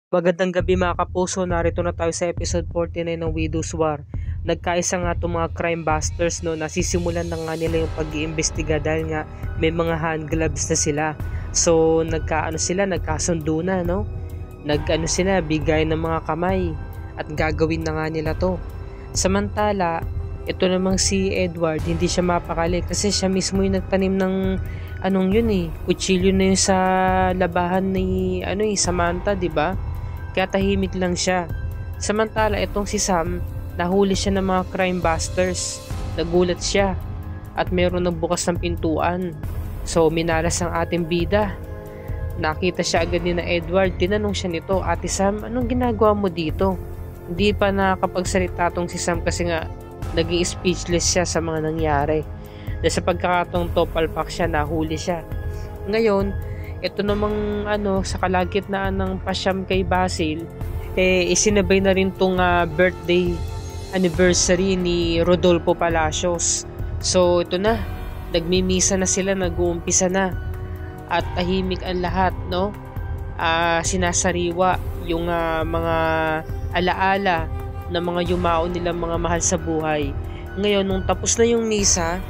Magandang gabi mga kapuso, narito na tayo sa episode 49 ng Widow's War. Nagkaisa nga itong mga crime busters no, nasisimulan na nga nila yung pag-iimbestiga dahil nga may mga hand gloves na sila. So nagkasundo na no. Nag-ano sila, bigay ng mga kamay at gagawin na nga nila to. Samantala, ito namang si Edward, hindi siya mapakali kasi siya mismo yung nagtanim ng kutsilyo na yun sa labahan ni Samantha, 'di ba? Kaya tahimik lang siya. Samantala itong si Sam, nahuli siya ng mga crime busters. Nagulat siya at meron nagbukas ng pintuan. So minalas ang ating bida. Nakita siya agad ni na Edward. Tinanong siya nito, "Ate Sam, anong ginagawa mo dito?" Hindi pa nakakapagsalita tong si Sam kasi nga naging speechless siya sa mga nangyari. Dahil sa pagkakataong to, palpak siya, nahuli siya. Ngayon, ito namang sa kalagitnaan ng pasyam kay Basil, isinabay na rin tong birthday anniversary ni Rodolfo Palacios. So ito na, nagmimisa na sila, nag-uumpisa na at tahimik ang lahat, no? Sinasariwa yung mga alaala ng mga yumao nilang mga mahal sa buhay. Ngayon, nung tapos na yung misa,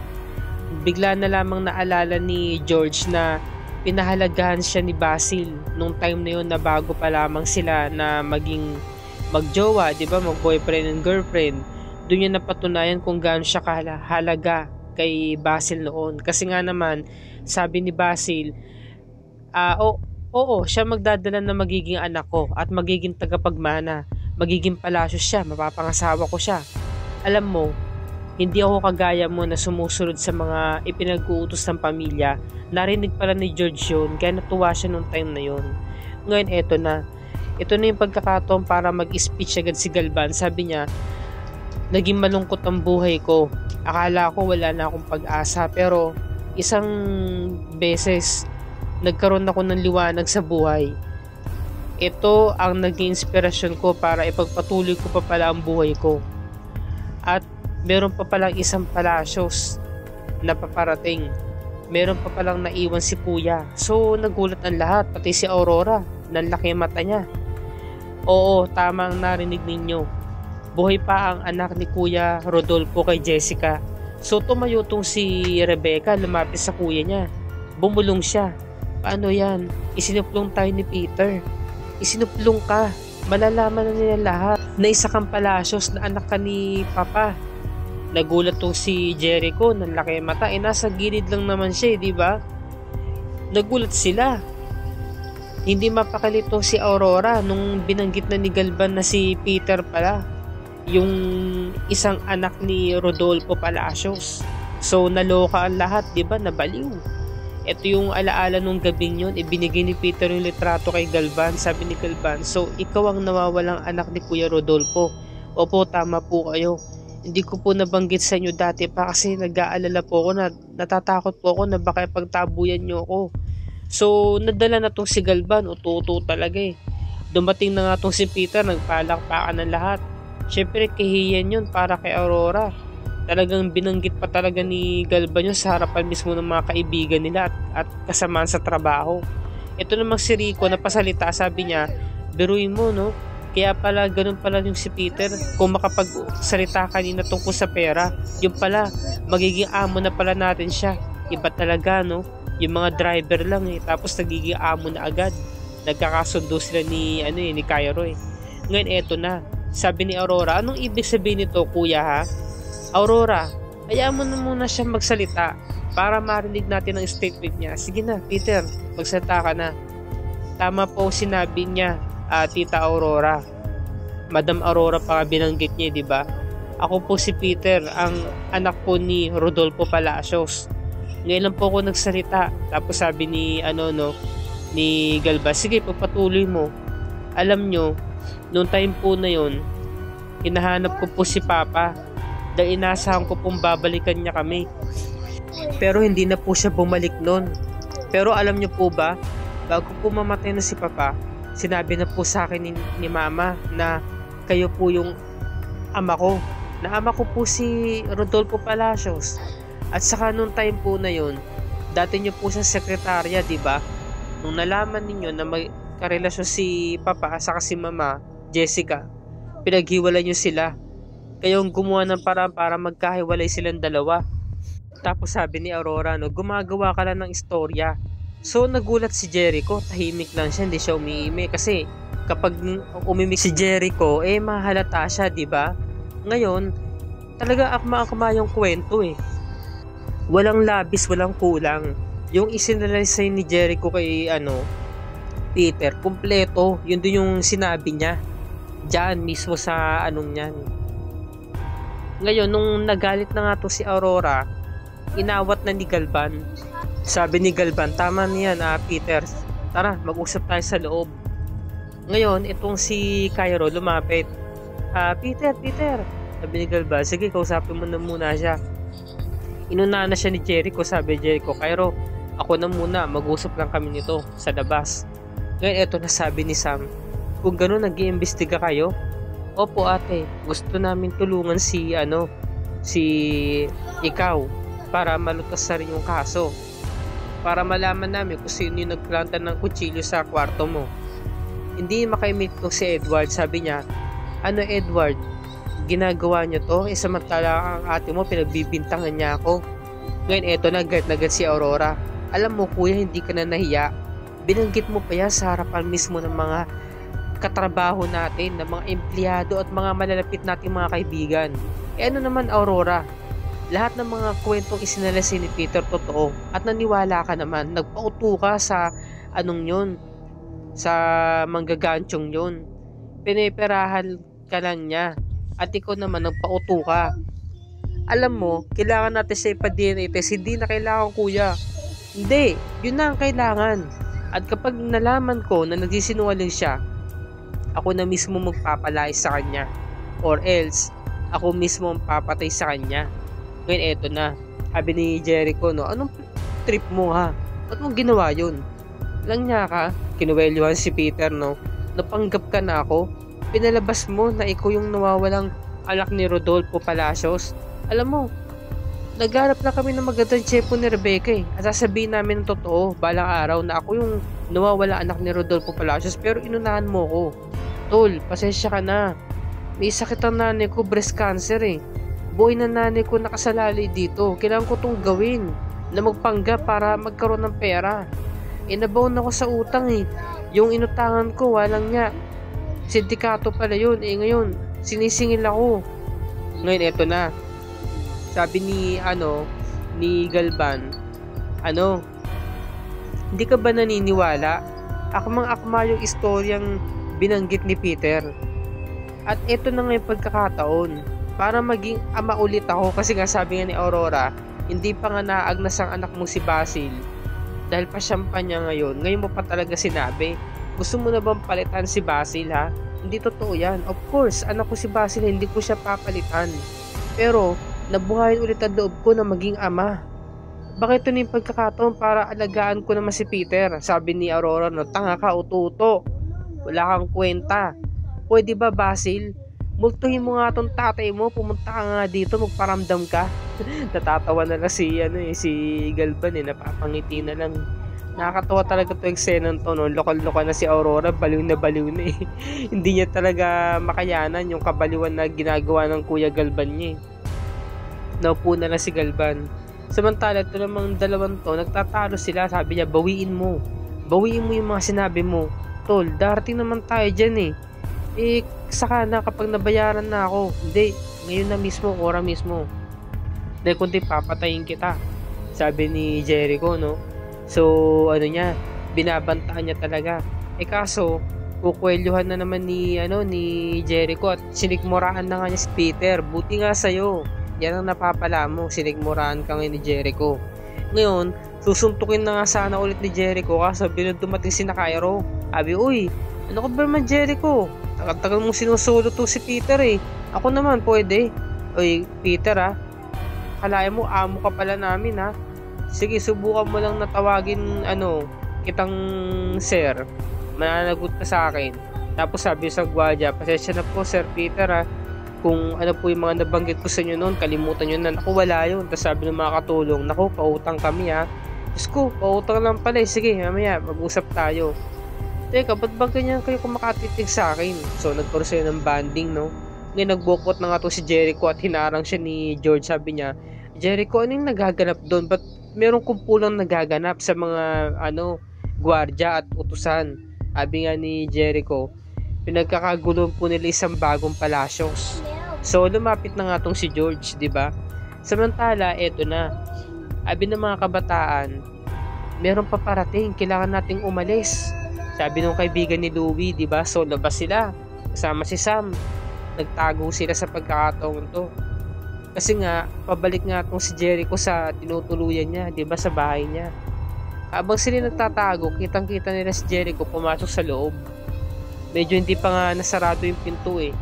bigla na lamang naalala ni George na pinahalagahan siya ni Basil nung time na yun na bago pa lamang sila na maging magjowa, di ba, mag-boyfriend and girlfriend. Doon niya napatunayan kung gaano siya kahalaga kay Basil noon. Kasi nga naman, sabi ni Basil, oo, siya magdadala na magiging anak ko at magiging tagapagmana. Magiging palasyo siya, mapapangasawa ko siya. Alam mo, hindi ako kagaya mo na sumusunod sa mga ipinag-uutos ng pamilya. Narinig pala ni George yun, kaya natuwa siya nung time na yun. Ngayon, eto na. Ito na yung pagkakataon para mag-speech agad si Galvan. Sabi niya, "Naging malungkot ang buhay ko. Akala ko wala na akong pag-asa, pero isang beses nagkaroon ako ng liwanag sa buhay. Ito ang naging inspirasyon ko para ipagpatuloy ko pa pala ang buhay ko. At meron pa palang isang Palacios na paparating. Meron pa palang naiwan si Kuya." So nagulat ang lahat, pati si Aurora. Nanlaki ang mata niya. Oo, tama ang narinig ninyo. Buhay pa ang anak ni Kuya Rodolfo kay Jessica. So tumayo tong si Rebecca, lumapit sa kuya niya. Bumulong siya. "Paano yan? Isinuplong tayo ni Peter." "Isinuplong ka. Malalaman na nila lahat na isa kang Palacios na anak ka ni Papa." Nagulat tong si Jericho, nanlaki mata. Nasa gilid lang naman siya, di ba? Nagulat sila. Hindi mapakali tong si Aurora nung binanggit na ni Galvan na si Peter pala, yung isang anak ni Rodolfo Palacios. So naloka ang lahat, di ba? Nabaliw. Ito yung alaala nung gabing yun, ibinigay ni Peter yung litrato kay Galvan. Sabi ni Galvan, "So ikaw ang nawawalang anak ni Kuya Rodolfo." "Opo, tama po kayo. Hindi ko po nabanggit sa inyo dati pa kasi nag-aalala po ako na natatakot po ako na baka pagtabuyan nyo ako." So nadala na tong si Galvan, uto talaga eh. Dumating na nga tong si Peter, nagpalakpakan ng lahat. Syempre kahiyan yun para kay Aurora. Talagang binanggit pa talaga ni Galvan yun sa harapan mismo ng mga kaibigan nila at kasamaan sa trabaho. Ito namang si Rico napasalita, sabi niya, "Biruin mo, no? Kaya pala ganun pala yung si Peter, kung makapagsalita kanina tungkol sa pera, yung pala magiging amo na pala natin siya. Iba talaga, no? Yung mga driver lang tapos nagiging amo na agad." Nagkakasundo sila ni Cairo eh. Ngayon eto na. Sabi ni Aurora, "Anong ibig sabihin nito, kuya, ha?" "Aurora, hayaan mo na muna siya magsalita para marinig natin ang statement niya." "Sige na, Peter, magsalita ka na." Tama po sinabi niya, Tita Aurora. Madam Aurora pa binanggit niya, di ba? "Ako po si Peter, ang anak po ni Rodolfo Palacios. Ngayon lang po ako nagsalita." Tapos sabi ni ni Galvan, "Sige, pagpatuloy mo. Alam nyo, noong time po na yon, hinahanap ko po si Papa dahil inasahan ko pong babalikan niya kami. Pero hindi na po siya bumalik noon. Pero alam nyo po ba, bago po mamatay na si Papa, sinabi na po sa akin ni Mama na kayo po yung ama ko. Na ama ko po si Rodolfo Palacios. At saka nung time po na yon, dati nyo po sa sekretarya, di ba? Nung nalaman ninyo na magkarelasyon si Papa saka si Mama, Jessica. Pinaghiwalay niyo sila. Kayong gumawa ng paraan para magkahiwalay silang dalawa. Tapos sabi ni Aurora, no, gumagawa ka lang ng istorya. So nagulat si Jericho, tahimik lang siya, hindi siya umiimi kasi kapag umimik si Jericho, mahalata siya, di ba? Ngayon, talaga akma-akma yung kwento eh. Walang labis, walang kulang. Yung isinalaysay ni Jericho kay Peter, kumpleto. Yun din yung sinabi niya diyan mismo sa anong niyan. Ngayon, nung nagalit na nga to si Aurora, inawat na ni Galvan. Sabi ni Galvan, tama niyan Peter, tara mag-usap tayo sa loob. Ngayon, itong si Cairo lumapit. Peter, sabi ni Galvan, sige kausapin mo na muna siya. Inuna na siya ni Jericho, sabi Jericho, Cairo, ako na muna, mag-usap lang kami nito sa labas. Ngayon, eto na sabi ni Sam, kung gano'n nag-iimbestiga kayo, opo ate, gusto namin tulungan si ikaw para malutas na rin yung kaso. Para malaman namin kung sino yung nagplanta ng kutsilyo sa kwarto mo. Hindi makaimik to si Edward, sabi niya, Edward, ginagawa niyo to, samantala ang ate mo pinagbibintangan niya ako. Ngayon eto na agad si Aurora. Alam mo kuya, hindi ka na nahiya. Binanggit mo pa yan sa harapan mismo ng mga katrabaho natin, ng mga empleyado at mga malalapit nating mga kaibigan. Ano naman Aurora, lahat ng mga kwentong isinalasin ni Peter totoo at naniwala ka naman, nagpauto ka sa sa manggagansyong yun. Piniperahan ka lang niya at ikaw naman nagpauto ka. Alam mo, kailangan natin sa ipa-DNA test, hindi na kailangan kuya. Hindi, yun na ang kailangan. At kapag nalaman ko na nagsisinungaling siya, ako na mismo magpapalay sa kanya. Or else, ako mismo ang papatay sa kanya. Ngayon eto na, sabi ni Jericho, no, anong trip mo ha? Ba't mo ginawa yun? Lang niya ka, kinuwelyuhan si Peter, no, napanggap ka na ako, pinalabas mo na ikaw yung nawawalang anak ni Rodolfo Palacios. Alam mo, nagharap na kami ng magandang tsepo ni Rebecca at sasabihin namin ng totoo balang araw na ako yung nawawala anak ni Rodolfo Palacios, pero inunahan mo ko. Tol, pasensya ka na. May sakit ang nanay ko, breast cancer eh. Buhay na nanay ko nakasalalay dito. Kailangan ko tong gawin na magpanggap para magkaroon ng pera. Nabaon ako sa utang eh. Yung inutangan ko, walang nga. Sindikato pala yun. Ngayon, sinisingil ako. Ngayon, eto na. Sabi ni Galvan, hindi ka ba naniniwala? Akmang-akma yung istoryang binanggit ni Peter. At eto na nga yung pagkakataon para maging ama ulit ako, kasi nga sabi nga ni Aurora, hindi pa nga naagnas ang anak mo si Basil dahil pasyampa niya ngayon mo pa talaga sinabi. Gusto mo na bang palitan si Basil ha? Hindi totoo yan. Of course, anak ko si Basil, hindi ko siya papalitan. Pero nabuhayin ulit ang loob ko na maging ama. Bakit ito na yung pagkakataon para alagaan ko naman si Peter? Sabi ni Aurora, no, tanga ka, ututo. Wala kang kwenta. Pwede ba Basil? Multuhin mo nga tong tatay mo, pumunta ka nga dito, magparamdam ka. Natatawa na lang si Galvan napapangiti na lang. Nakakatawa talaga ito eksenang to, no? Lokal-lokal na si Aurora, baliw na eh. Hindi niya talaga makayanan yung kabaliwan na ginagawa ng Kuya Galvan niya. Naupo na lang si Galvan. Samantala, ito namang dalawang to, nagtatalo sila. Sabi niya, bawiin mo yung mga sinabi mo. Tol, darating naman tayo dyan eh. Saka na kapag nabayaran na ako. Hindi, ngayon na mismo, ora mismo. Dahil kundi papatayin kita. Sabi ni Jericho, no? So, binabantaan niya talaga. Kaso, kukwelyuhan na naman ni Jericho at sinikmuraan na nga niya si Peter. Buti nga sa'yo. Yan ang napapala mo, sinikmuraan ka ngayon ni Jericho. Ngayon, susuntukin na nga sana ulit ni Jericho kaso bilog dumating si Cairo. Sabi, uy, ano ka ba naman Jericho? Tagal-tagal mong sinusulo to si Peter eh. Ako naman pwede. Uy, Peter kalahin mo, amo ka pala namin ha. Sige, subukan mo lang natawagin kitang sir. Mananagot ka sa akin. Tapos sabi sa gwardiya, pasensya na po Sir Peter kung ano po yung mga nabanggit ko sa inyo noon, kalimutan nyo na. Naku, wala yun. Tapos sabi ng mga katulong, naku, pautang kami Diyos ko, pautang lang pala Sige, mamaya, mag-usap tayo. Teka, ba't ba ganyan kayo kumakatitig sa akin? So, nagkaroon sila ng banding, no? Ngayon, nagbukot na nga to si Jericho at hinarang siya ni George. Sabi niya, Jericho, anong nagaganap doon? Ba't merong kumpulang nagaganap sa mga, gwardiya at utusan? Sabi nga ni Jericho, pinagkakagulo po nila isang bagong palasyos. So, lumapit na nga tong si George, di ba? Samantala, eto na. Sabi ng mga kabataan, meron pa parating, kailangan nating umalis. Sabi nung kaibigan ni Louie, di ba? So, labas sila. Kasama si Sam. Nagtago sila sa pagkakataon to. Kasi nga, pabalik nga tong si Jericho sa tinutuluyan niya, di ba? Sa bahay niya. Habang sila nagtatago, kitang-kita nila si Jericho pumasok sa loob. Medyo hindi pa nga nasarado yung pinto eh.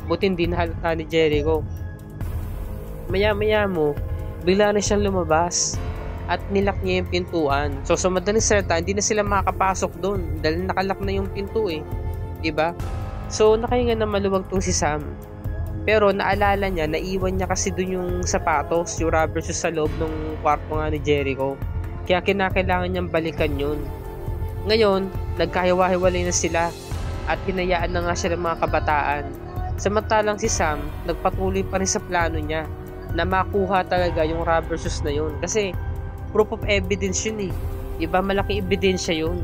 Buti hindi nahalata ni Jericho. Maya-maya mo, bigla na siyang lumabas at nilak niya yung pintuan. So sa madaling salita, hindi na sila makakapasok doon dahil nakalak na yung pinto eh. Diba? So nakahinga na maluwag tong si Sam. Pero naalala niya, naiwan niya kasi doon yung sapatos, yung rubber shoes sa loob ng kwarto nga ni Jericho. Kaya kinakailangan niyang balikan yun. Ngayon, nagkahiwa-hiwalay na sila at hinayaan na nga siya ng mga kabataan. Samantalang si Sam, nagpatuloy pa rin sa plano niya na makuha talaga yung rubber shoes na yun. Kasi proof of evidence yun eh. Diba? Malaking ebidensya yun.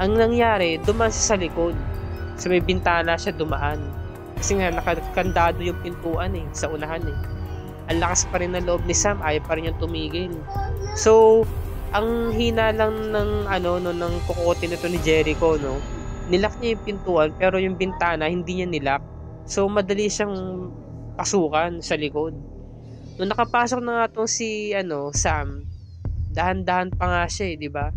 Ang nangyari, dumaan siya sa likod. Sa may bintana siya dumaan. Kasi nga nakakandado yung pintuan eh, sa unahan eh. Ang lakas pa rin ng loob ni Sam, ayaw pa rin niyang tumigil. So, ang hina lang ng ng kukote nito ni Jericho, no? Nilak niya yung pintuan pero yung bintana hindi niya nilak. So, madali siyang pasukan sa likod. Nung nakapasok na nga tong si Sam, dahan-dahan pa nga siya, di ba?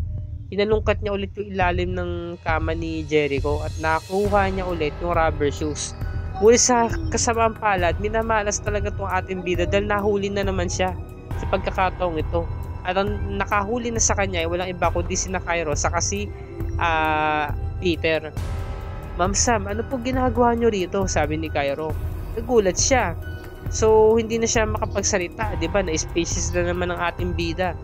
Hinalungkat niya ulit yung ilalim ng kama ni Jericho at nakuha niya ulit yung rubber shoes. Muli sa kasamang palad, minamalas talaga tong ating bida dahil nahuli na naman siya sa pagkakataong ito. At ang nakahuli na sa kanya ay walang iba kundi si Cairo saka si Peter. Ma'am Sam, ano po ginagawa nyo rito? Sabi ni Cairo. Nagulat siya. So, hindi na siya makapagsalita, di ba? Na-species na naman ang ating bida.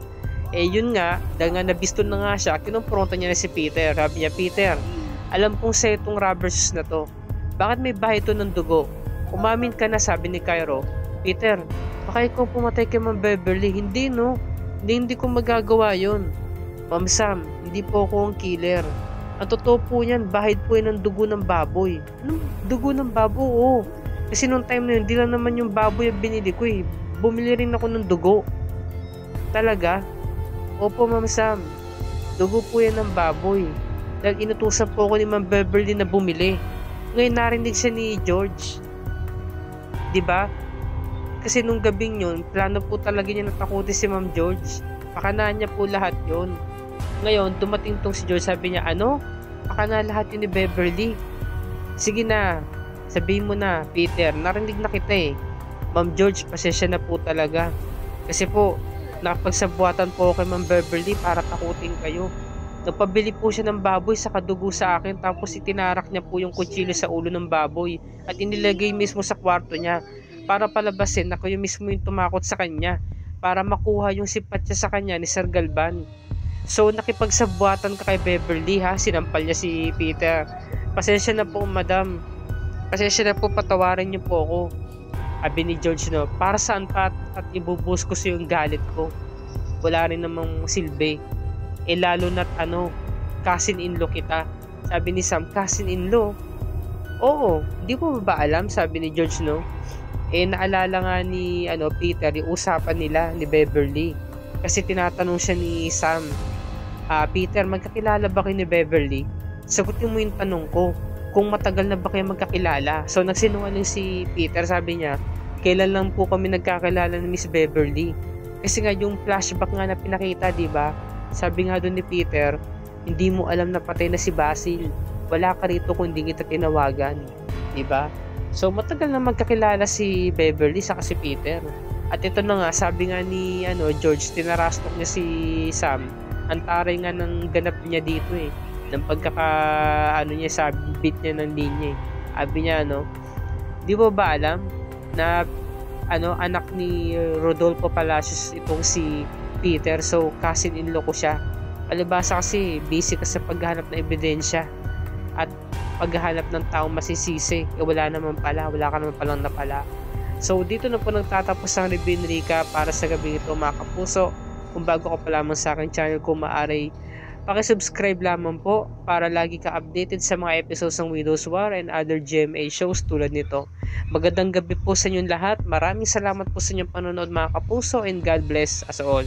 Eh, yun nga, dahil nga nabisto na nga siya, kinumpronta niya na si Peter. Sabi niya, Peter, alam kong sa itong rubber shoes na to. Bakit may bahay ito ng dugo? Umamin ka na, sabi ni Cairo. Peter, baka ikaw pumatay kay Ma'am Beverly. Hindi, no? Hindi ko magagawa yun. Ma'am Sam, hindi po ako ang killer. Ang totoo po niyan, bahid po yan ng dugo ng baboy. Anong dugo ng baboy? Oo. Kasi nung time na yun, di lang naman yung baboy ang binili ko eh. Bumili rin ako ng dugo. Talaga? Opo, Ma'am Sam. Dugo po yan ng baboy. Dahil inutusan po ako ni Ma'am Beverly na bumili. Ngayon narinig siya ni George. Diba? Kasi nung gabing yun, plano po talaga niya natakutin si Ma'am George. Pakanaan niya po lahat yun. Ngayon, dumating tong si George, sabi niya, Pakana lahat yun ni Beverly. Sige na, sabihin mo na, Peter, narinig na kita eh. Ma'am George, pasensya na po talaga. Kasi po, nakapagsabuatan po kay Ma'am Beverly para takutin kayo. Nagpabili po siya ng baboy sa kadugo sa akin tapos itinarak niya po yung kutsilyo sa ulo ng baboy at inilagay mismo sa kwarto niya para palabasin na kayo mismo yung tumakot sa kanya para makuha yung simpatya sa kanya ni Sir Galvan. So nakipagsabuatan ka kay Beverly ha, sinampal niya si Peter. Pasensya na po madam, pasensya na po, patawarin niyo po ako. Sabi ni George, no, para saan pa at ibubuhos ko sa yung galit ko. Wala rin namang silbi. Eh lalo na't cousin-in-law kita. Sabi ni Sam, cousin-in-law? Oo, hindi ko ba alam, sabi ni George, no? Eh naalala nga ni Peter yung usapan nila ni Beverly. Kasi tinatanong siya ni Sam, Peter, magkakilala ba kayo ni Beverly? Sagutin mo yung tanong ko, kung matagal na ba kayo magkakilala? So nagsinungaling si Peter, sabi niya, kailan lang po kami nagkakilala ni Miss Beverly? Kasi nga yung flashback nga na pinakita, di ba? Sabi nga doon ni Peter, hindi mo alam na patay na si Basil. Wala ka rito kung hindi kita tinawagan. Diba? So matagal na magkakilala si Beverly saka si Peter. At ito na nga, sabi nga ni George, tinarastok niya si Sam. Ang taray nga ng ganap niya dito eh. Ng niya, sabit niya ng linya eh. Sabi niya, di mo ba alam na anak ni Rodolfo Palacios itong si Peter, so cousin-in-law ko siya. Palibasa kasi busy ka sa paghahanap ng ebidensya. at paghahanap ng taong masisisi, wala ka naman palang napala. So dito na po nagtatapos ang review ni Rika para sa gabi ito mga kapuso. Kung bago ka pa lamang sa aking channel, kung maaari paki-subscribe lamang po para lagi ka updated sa mga episodes ng Widow's War and other GMA shows tulad nito. Magandang gabi po sa inyong lahat. Maraming salamat po sa inyong panonood mga kapuso, and God bless us all.